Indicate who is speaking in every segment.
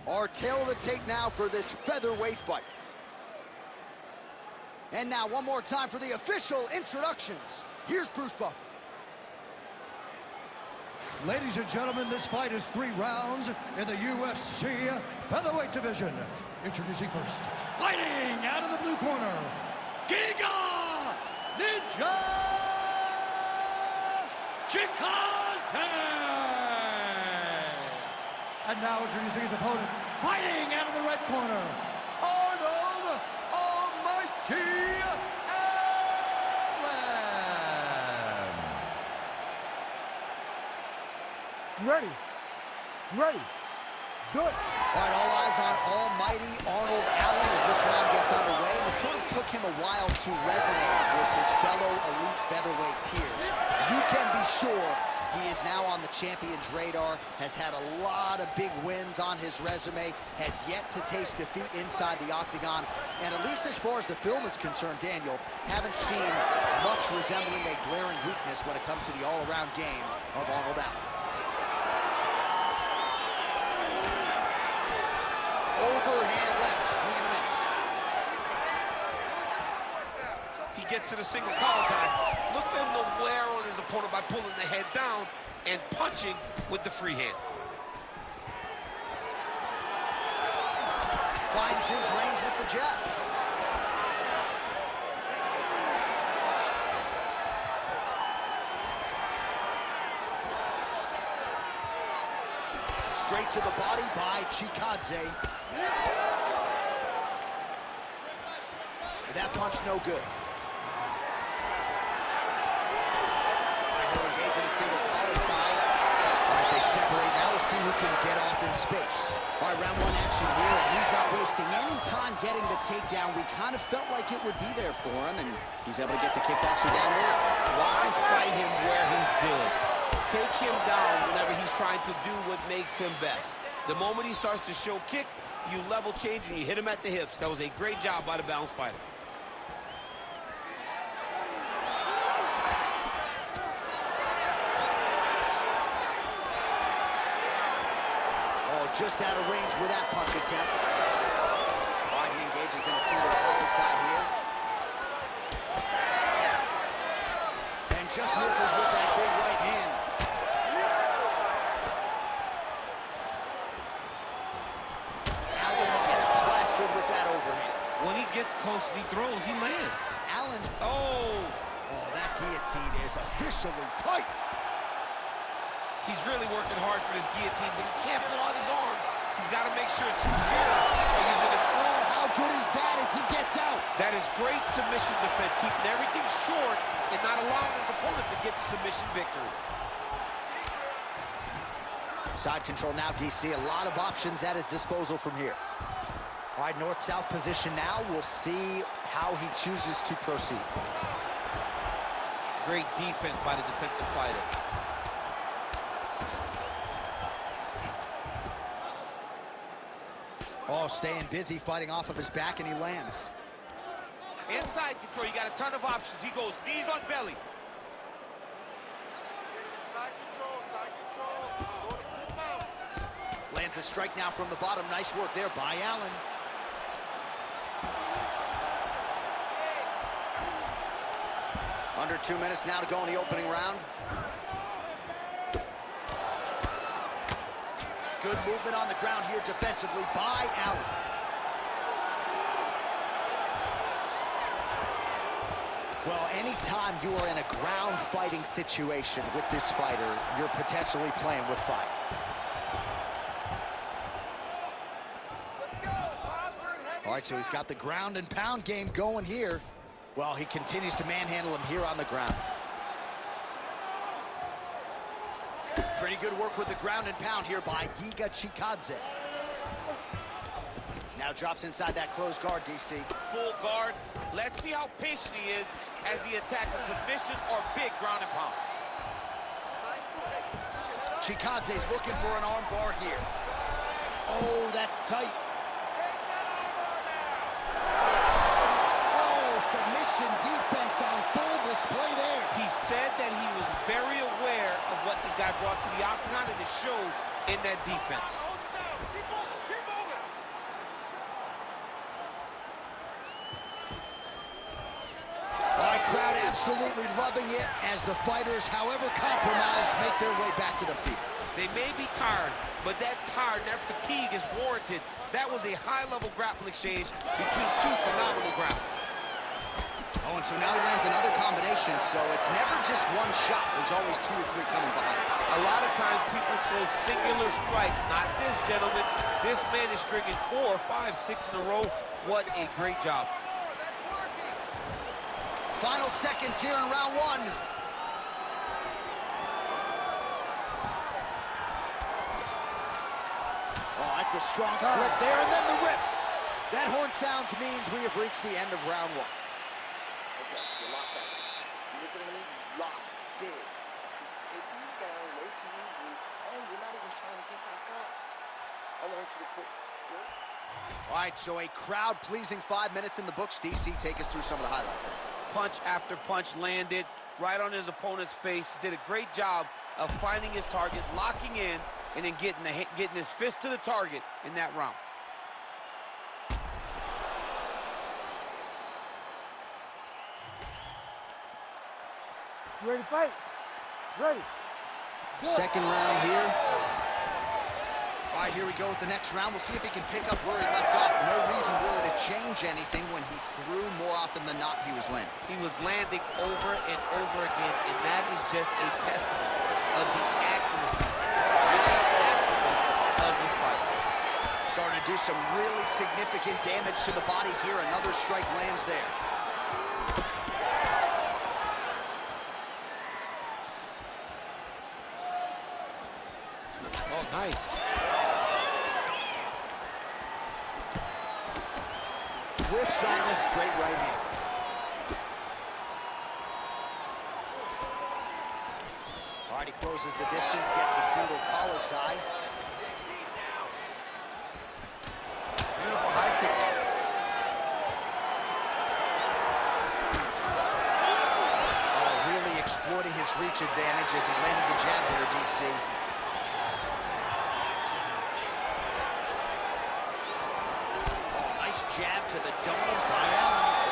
Speaker 1: Our tale of the tape now for this featherweight fight. And now one more time for the official introductions. Here's Bruce Buffer.
Speaker 2: Ladies and gentlemen, this fight is 3 rounds in the UFC featherweight division. Introducing first, fighting out of the blue corner, Giga Ninja Chikadze! And now introducing his opponent, fighting out of the red corner, Arnold Almighty Allen!
Speaker 3: I'm ready. I'm ready. Let's do it.
Speaker 1: All right, all eyes on Almighty Arnold Allen as this round gets underway, and it sort of took him a while to resonate with his fellow elite featherweight peers. You can be sure he is now on the champion's radar, has had a lot of big wins on his resume, has yet to taste defeat inside the octagon, and at least as far as the film is concerned, Daniel, haven't seen much resembling a glaring weakness when it comes to the all-around game of Arnold Allen. Overhand left, swing and a miss.
Speaker 4: He gets to the single collar tie. Look for him to wear on his opponent by pulling the head down and punching with the free hand.
Speaker 1: Finds his range with the jab. Straight to the body by Chikadze. That punch no good. He'll engage in a single collar tie. All right, they separate. Now we'll see who can get off in space. All right, round 1 action here, and he's not wasting any time getting the takedown. We kind of felt like it would be there for him, and he's able to get the kickboxer down there.
Speaker 4: Why fight him where he's good? Take him down whenever he's trying to do what makes him best. The moment he starts to show kick, you level change and you hit him at the hips. That was a great job by the balanced fighter.
Speaker 1: Oh, just out of range with that punch attempt. All right, he engages in a single collar tie here. And just misses with that big right hand. Allen gets plastered with that overhand.
Speaker 4: When he gets close and he throws, he lands.
Speaker 1: Allen.
Speaker 4: Oh!
Speaker 1: Oh, that guillotine is officially tight.
Speaker 4: He's really working hard for this guillotine, but he can't pull out his arms. He's got to make sure it's secure by using it.
Speaker 1: Oh, how good is that as he gets out?
Speaker 4: That is great submission defense, keeping everything short and not allowing his opponent to get the submission victory.
Speaker 1: Side control now, DC. A lot of options at his disposal from here. All right, north-south position now. We'll see how he chooses to proceed.
Speaker 4: Great defense by the defensive fighter.
Speaker 1: Oh, staying busy, fighting off of his back, and he lands.
Speaker 4: Inside control, you got a ton of options. He goes knees on belly.
Speaker 5: Side control,
Speaker 1: Lands a strike now from the bottom. Nice work there by Allen. Under 2 minutes now to go in the opening round. Good movement on the ground here defensively by Allen. Well, anytime you are in a ground fighting situation with this fighter, you're potentially playing with fire. All right, so he's got the ground and pound game going here. Well, he continues to manhandle him here on the ground. Pretty good work with the ground and pound here by Giga Chikadze. Now drops inside that closed guard, DC.
Speaker 4: Full guard. Let's see how patient he is as he attacks a submission or big ground and pound.
Speaker 1: Chikadze's looking for an arm bar here. Oh, that's tight. Submission defense on full display there.
Speaker 4: He said that he was very aware of what this guy brought to the octagon, and it showed in that defense.
Speaker 1: absolutely loving it as the fighters, however compromised, make their way back to the field.
Speaker 4: They may be tired, but that tired, that fatigue is warranted. That was a high-level grappling exchange between two phenomenal grapplers.
Speaker 1: Oh, and so now he lands another combination, so it's never just one shot. There's always 2 or 3 coming behind.
Speaker 4: A lot of times people throw singular strikes. Not this gentleman. This man is stringing 4, 5, 6 in a row. What a great job.
Speaker 1: Final seconds here in round 1. Oh, that's a strong slip there, and then the rip. That horn sounds means we have reached the end of round 1.
Speaker 5: Okay, you lost that one. You listen to me? You lost big. He's taking you down way too easily, and you're not even trying to get back up. I want you to put good.
Speaker 1: All right, so a crowd-pleasing 5 minutes in the books. DC, take us through some of the highlights.
Speaker 4: Punch after punch landed right on his opponent's face. Did a great job of finding his target, locking in, and then getting his fist to the target in that round.
Speaker 3: You ready to fight? Ready.
Speaker 1: Second round here. All right, here we go with the next round. We'll see if he can pick up where he left off. No reason really to change anything when he threw more often than not he was landing.
Speaker 4: He was landing over and over again, and that is just a testament of the accuracy of this fight.
Speaker 1: Starting to do some really significant damage to the body here. Another strike lands there.
Speaker 4: Oh, nice.
Speaker 1: Whiffs on the straight right hand. All right, he closes the distance, gets the single collar tie.
Speaker 4: Beautiful high kick.
Speaker 1: Oh, really exploiting his reach advantage as he landed the jab there, DC. Jab to the dome by Allen.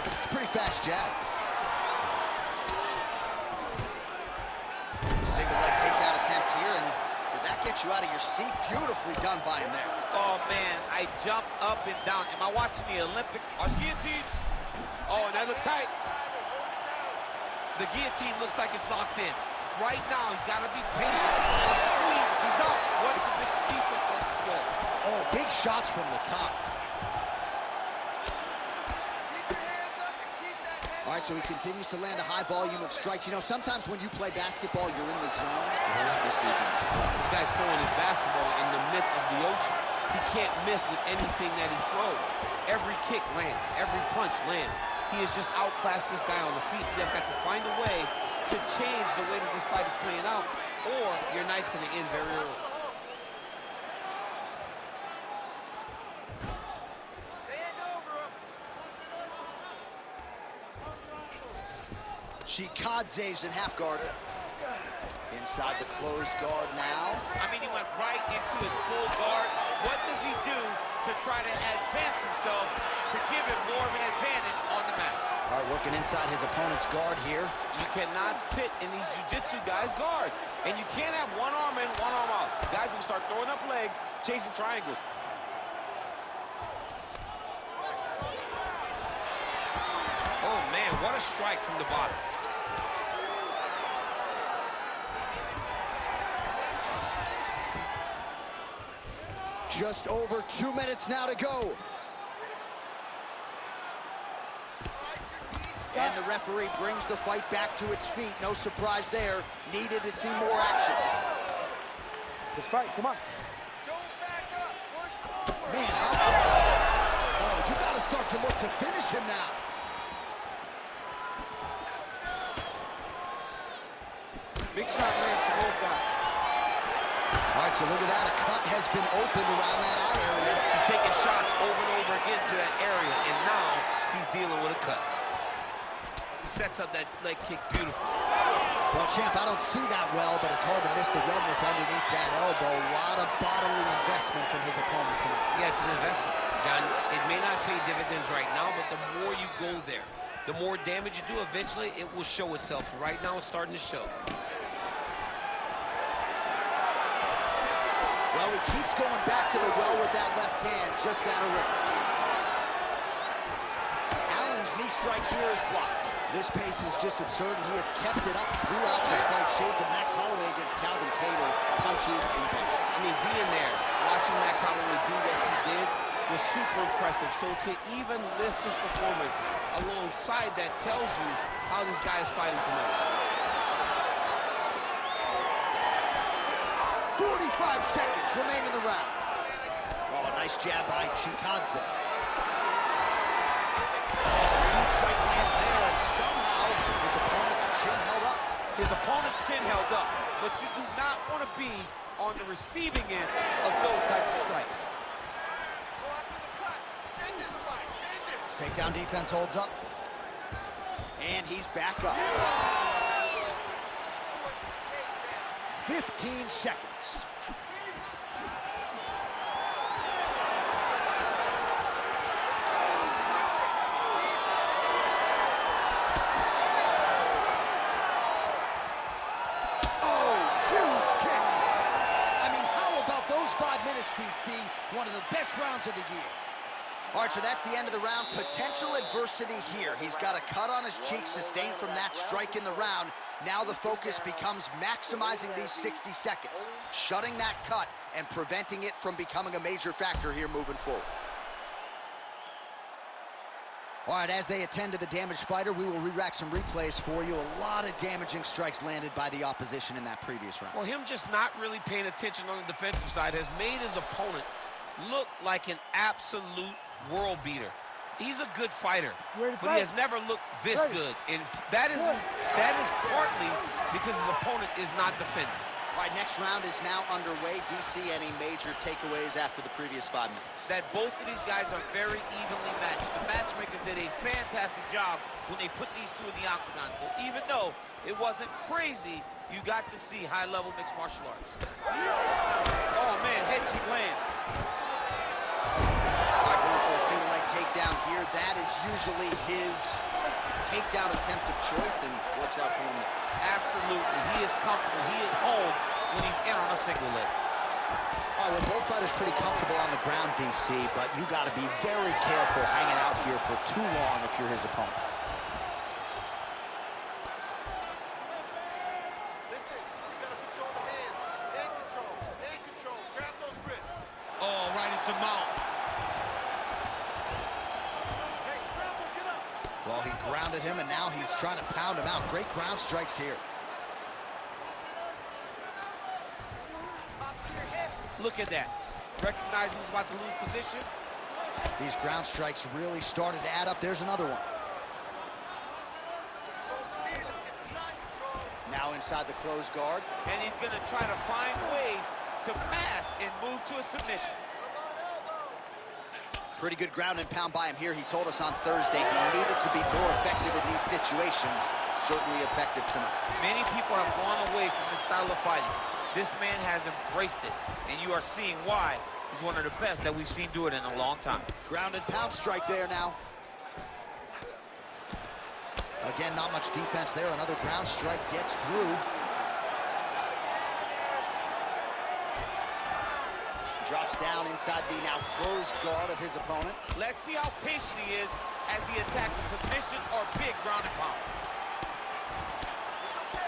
Speaker 1: It's a pretty fast jab. Single leg takedown attempt here, and did that get you out of your seat? Beautifully done by him there.
Speaker 4: Oh, man, I jumped up and down. Am I watching the Olympic? Watch guillotine. Oh, and that looks tight. The guillotine looks like it's locked in. Right now, he's got to be patient. Squeeze. He's up. What sufficient defense on this split?
Speaker 1: Oh, big shots from the top.
Speaker 5: Keep your hands up and keep that head.
Speaker 1: All right, so he continues to land a high volume of strikes. You know, sometimes when you play basketball, you're in the zone. This dude's in the zone.
Speaker 4: This guy's throwing his basketball in the midst of the ocean. He can't miss with anything that he throws. Every kick lands. Every punch lands. He has just outclassed this guy on the feet. They've got to find a way to change the way that this fight is playing out, or your night's going to end very early. Stand over him.
Speaker 1: Chikadze's in half guard. Inside the closed guard now.
Speaker 4: I mean, he went right into his full guard. What does he do to try to advance himself to give him more of an advantage on the mat?
Speaker 1: All right, working inside his opponent's guard here.
Speaker 4: You cannot sit in these jiu-jitsu guys' guards. And you can't have one arm in, one arm out. Guys will start throwing up legs, chasing triangles. Oh, man, what a strike from the bottom.
Speaker 1: Just over 2 minutes now to go. And the referee brings the fight back to its feet. No surprise there. Needed to see more action.
Speaker 3: Let's fight. Come on.
Speaker 5: Don't back up. Push forward.
Speaker 1: Man, oh, you got to start to look to finish him now.
Speaker 4: Big shot lands for both guys.
Speaker 1: All right, so look at that. A cut has been opened around that eye area.
Speaker 4: He's taking shots over and over again to that area, and now he's dealing with a cut. He sets up that leg kick beautifully.
Speaker 1: Well, champ, I don't see that well, but it's hard to miss the redness underneath that elbow. A lot of bodily investment from his opponent tonight.
Speaker 4: Yeah, it's an investment, John. It may not pay dividends right now, but the more you go there, the more damage you do, eventually it will show itself. Right now, it's starting to show.
Speaker 1: Well, he keeps going back to the well with that left hand, just out of range. Allen's knee strike here is blocked. This pace is just absurd, and he has kept it up throughout the fight. Shades of Max Holloway against Calvin Kattar, punches and punches.
Speaker 4: I mean, being there, watching Max Holloway do what he did was super impressive. So to even list this performance alongside that tells you how this guy is fighting tonight.
Speaker 1: 45 seconds remain in the round. Oh, a nice jab by Chikadze. Huge strike lands there, and somehow his opponent's chin held up.
Speaker 4: His opponent's chin held up, but you do not want to be on the receiving end of those types of strikes.
Speaker 1: Takedown defense holds up. And he's back up. 15 seconds. DC, one of the best rounds of the year. Archer, that's the end of the round. Potential adversity here. He's got a cut on his cheek sustained from that strike in the round. Now the focus becomes maximizing these 60 seconds, shutting that cut and preventing it from becoming a major factor here moving forward. All right, as they attend to the damaged fighter, we will re-rack some replays for you. A lot of damaging strikes landed by the opposition in that previous round.
Speaker 4: Well, him just not really paying attention on the defensive side has made his opponent look like an absolute world beater. He's a good fighter, but he has never looked this good. And that is partly because his opponent is not defending.
Speaker 1: All right, next round is now underway. DC, any major takeaways after the previous 5 minutes?
Speaker 4: That both of these guys are very evenly matched. The matchmakers did a fantastic job when they put these two in the octagon. So even though it wasn't crazy, you got to see high-level mixed martial arts. Oh, man, head kick lands.
Speaker 1: All right, going for a single leg takedown here. That is usually his takedown attempt of choice, and works out for him there.
Speaker 4: Absolutely. He is comfortable. He is home when he's in on a single leg.
Speaker 1: All right, well, both fighters pretty comfortable on the ground, DC, but you got to be very careful hanging out here for too long if you're his opponent.
Speaker 5: Listen, you got to control the hands. Hand control. Hand control. Grab those wrists.
Speaker 4: Oh, right into mount.
Speaker 5: Hey, scramble, get up.
Speaker 1: Well, he grounded him, and now he's trying to pound him out. Great ground strikes here.
Speaker 4: Look at that. Recognizing he's about to lose position.
Speaker 1: These ground strikes really started to add up. There's another one.
Speaker 5: Control the knee. Let's get the side control.
Speaker 1: Now inside the closed guard.
Speaker 4: And he's going to try to find ways to pass and move to a submission.
Speaker 5: Come on, elbow.
Speaker 1: Pretty good ground and pound by him here. He told us on Thursday he needed to be more effective in these situations. Certainly effective tonight.
Speaker 4: Many people have gone away from this style of fighting. This man has embraced it, and you are seeing why he's one of the best that we've seen do it in a long time.
Speaker 1: Ground and pound strike there now. Again, not much defense there. Another ground strike gets through. Drops down inside the now closed guard of his opponent.
Speaker 4: Let's see how patient he is as he attacks a submission or big ground and pound.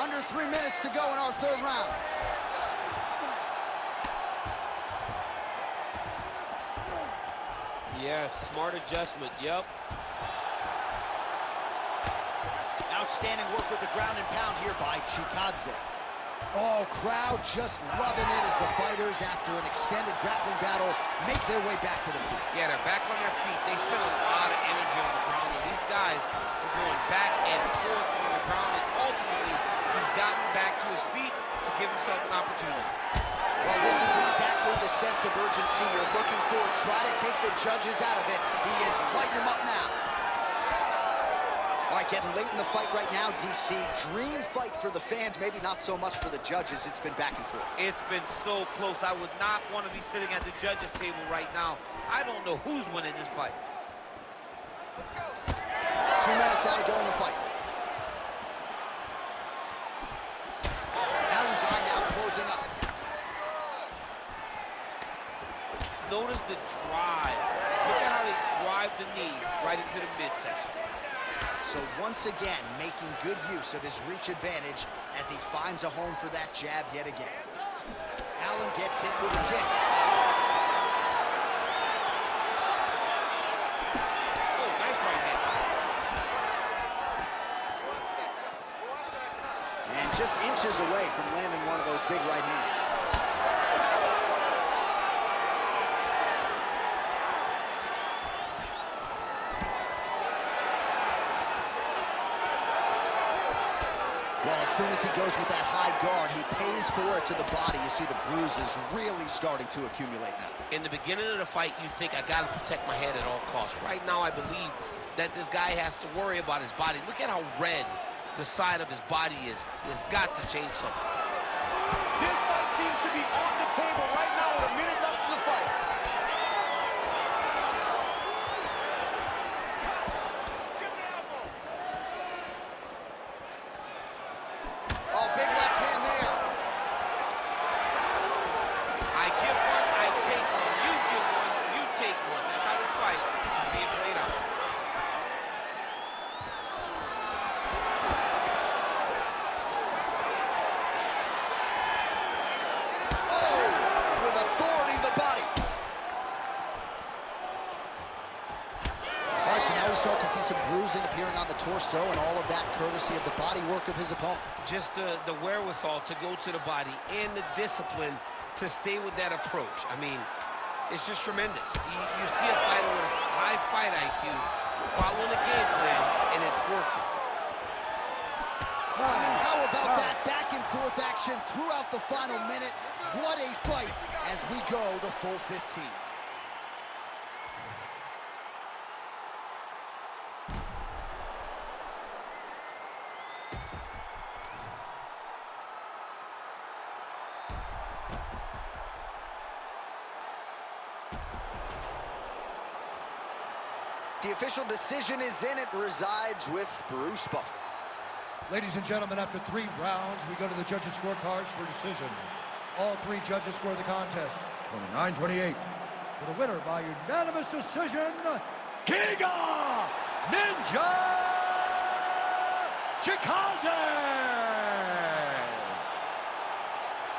Speaker 1: Under 3 minutes to go in our third round.
Speaker 4: Yes, smart adjustment, yep.
Speaker 1: Outstanding work with the ground and pound here by Chikadze. Oh, crowd just loving it as the fighters, after an extended grappling battle, make their way back to the feet.
Speaker 4: Yeah, they're back on their feet. They spend a lot of energy on the ground, and these guys are going back and forth on the ground, and ultimately, he's gotten back to his feet to give himself an opportunity.
Speaker 1: Well, this is exactly the sense of urgency you're looking for. Try to take the judges out of it. He is lighting them up now. All right, right, getting late in the fight right now, DC. Dream fight for the fans, maybe not so much for the judges. It's been back and forth.
Speaker 4: It's been so close. I would not want to be sitting at the judges' table right now. I don't know who's winning this fight.
Speaker 1: Let's go. 2 minutes now to go in the fight. Allen's eye now closing up.
Speaker 4: Notice the drive. Look at how they drive the knee right into the midsection.
Speaker 1: So once again, making good use of his reach advantage as he finds a home for that jab yet again. Allen gets hit with a kick.
Speaker 4: Oh, nice right hand.
Speaker 1: And just inches away from landing one of those big right hands. Well, as soon as he goes with that high guard, he pays for it to the body. You see the bruises really starting to accumulate now.
Speaker 4: In the beginning of the fight, you think, I got to protect my head at all costs. Right now, I believe that this guy has to worry about his body. Look at how red the side of his body is. He's got to change something. This fight seems to be on the table right now with a minute left in the fight.
Speaker 1: Oh, big left hand there.
Speaker 4: I give one, I take one. You give one, you take one. That's how this fight is being played out.
Speaker 1: Oh, with authority to the body. All right, so now we start to see some bruising appearing on the torso, and all of that courtesy of the body work of his opponent.
Speaker 4: Just the wherewithal to go to the body and the discipline to stay with that approach. I mean, it's just tremendous. You see a fighter with a high fight IQ following a game plan, and it's working.
Speaker 1: I mean, how about that back and forth action throughout the final minute? What a fight as we go the full 15. The official decision is in. It resides with Bruce Buffer.
Speaker 2: Ladies and gentlemen, after 3 rounds, we go to the judges' scorecards for decision. All 3 judges score the contest 29-28. For the winner by unanimous decision, Giga Ninja Chikadze!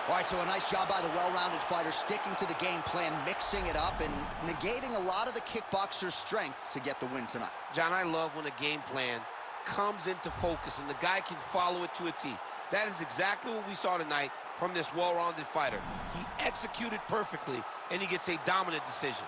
Speaker 1: All right, so a nice job by the well-rounded fighter, sticking to the game plan, mixing it up, and negating a lot of the kickboxer's strengths to get the win tonight.
Speaker 4: John, I love when a game plan comes into focus and the guy can follow it to a T. That is exactly what we saw tonight from this well-rounded fighter. He executed perfectly, and he gets a dominant decision.